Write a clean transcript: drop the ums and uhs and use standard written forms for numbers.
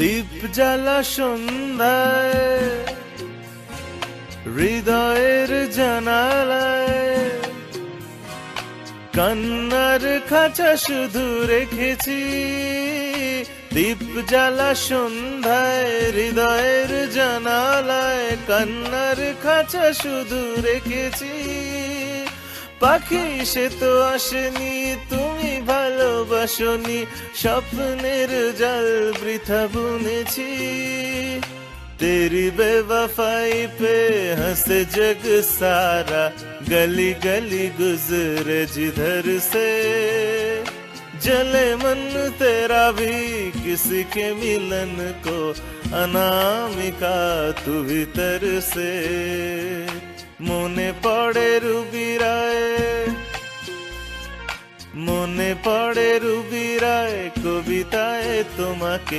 দীপ জ্বালা সন্ধ্যায় হৃদয়ের জানালায় কান্নার খাঁচা শুধু রেখেছি। দীপ জ্বালা সন্ধ্যায় হৃদয়ের জানালায় কান্নার খাঁচা শুধু রেখেছি। পাখি সে তো আসেনি, তুমি ভালোবাসনি, স্বপ্নের জাল বৃথা বুনেছি। तेरी बेवफाई पे हंसे जग सारा, गली गली गुजरे जिधर से। जले मन तेरा भी किसी के मिलन को, अनामिका तू भीतर से। মনে পড়ে রুবি রায়, মনে পড়ে রুবি রায় কবিতায় তোমাকে।